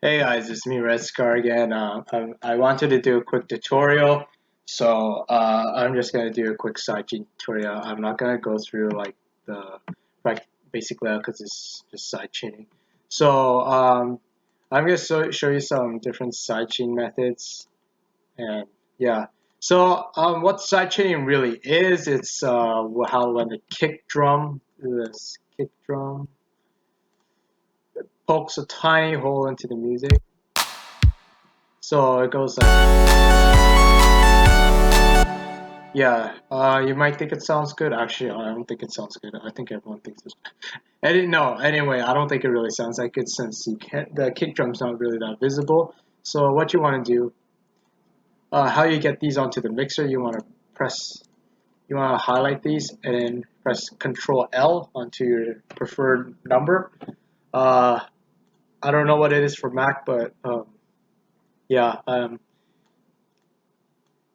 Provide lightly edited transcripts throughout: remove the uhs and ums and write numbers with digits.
Hey guys, it's me Red Scar again. I wanted to do a quick tutorial, so I'm just gonna do a quick sidechain tutorial. I'm not gonna go through like the basic layout because it's just sidechaining. So I'm gonna show you some different sidechain methods, and yeah. So what sidechaining really is, it's how when the this kick drum pokes a tiny hole into the music. So it goes like, yeah, you might think it sounds good. Actually, I don't think it sounds good. I think everyone thinks it's. I didn't know. Anyway, I don't think it really sounds like it since you can't, the kick drum's not really that visible. So what you want to do, how you get these onto the mixer, you want to highlight these and then press Control L onto your preferred number. Uh, I don't know what it is for Mac, but yeah,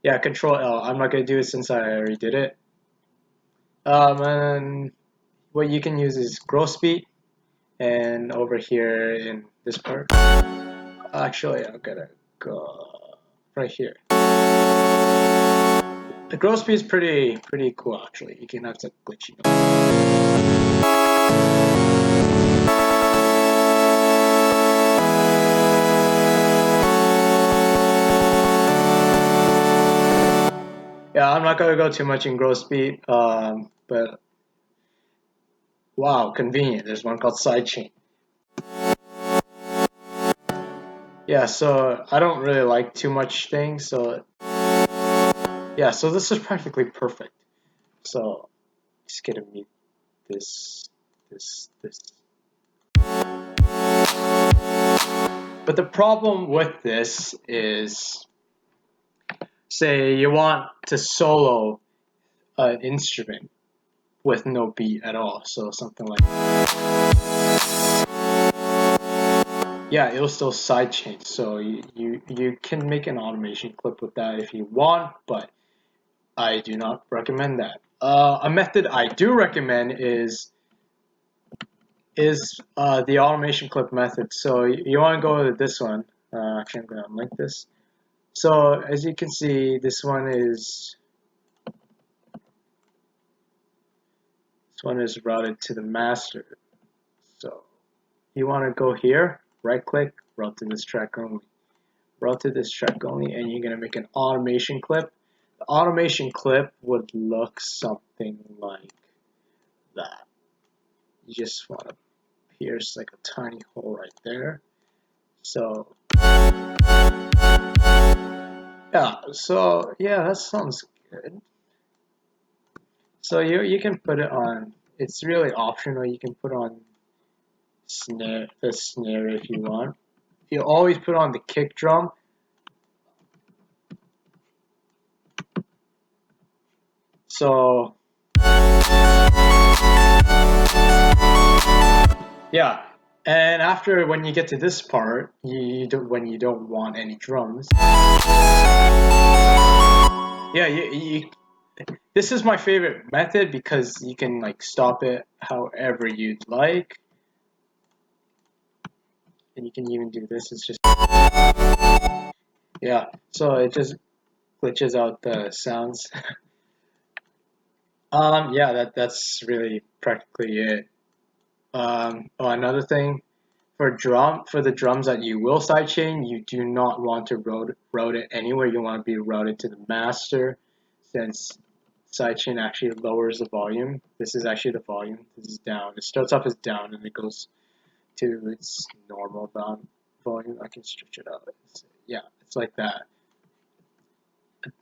yeah, Control L. I'm not gonna do it since I already did it. And what you can use is growth speed, and over here in this part, actually, I'm gonna go right here. The growth speed is pretty cool actually. You can have some glitchy. Yeah, I'm not gonna go too much in growth speed, but wow, convenient. There's one called sidechain. Yeah, so I don't really like too much things, so yeah, so this is practically perfect. So just gonna mute this. But the problem with this is, say you want to solo an instrument with no beat at all, so something like, yeah, it'll still sidechain. So you can make an automation clip with that if you want, but I do not recommend that. A method I do recommend is the automation clip method. So you want to go to this one. Actually, I'm going to unlink this. So as you can see, this one is routed to the master. So you want to go here, right click, route to this track only. Route to this track only, and you're going to make an automation clip. The automation clip would look something like that. You just want to pierce like a tiny hole right there. So yeah, that sounds good. So you can put it on. It's really optional. You can put on the snare if you want. You always put on the kick drum. So yeah, and after when you get to this part, when you don't want any drums. Yeah, this is my favorite method because you can like stop it however you'd like. And you can even do this. It's just, yeah, so it just glitches out the sounds. Yeah, that's really practically it. Oh, another thing, for the drums that you will sidechain, you do not want to route it anywhere. You want to be routed to the master, since sidechain actually lowers the volume. This is actually the volume. This is down. It starts off as down and it goes to its normal volume. I can stretch it out. Yeah, it's like that.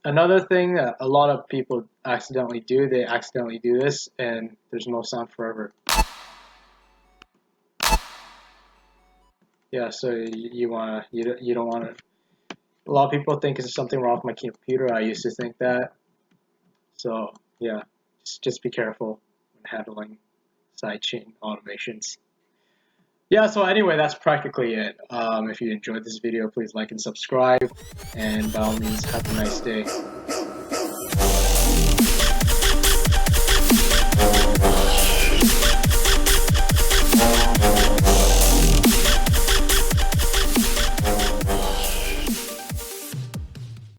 Another thing that a lot of people accidentally do, they accidentally do this and there's no sound forever. Yeah, so you don't want to. A lot of people think there's something wrong with my computer. I used to think that. So yeah, just be careful when handling sidechain automations. Yeah, so anyway, that's practically it. If you enjoyed this video, please like and subscribe, and by all means, have a nice day.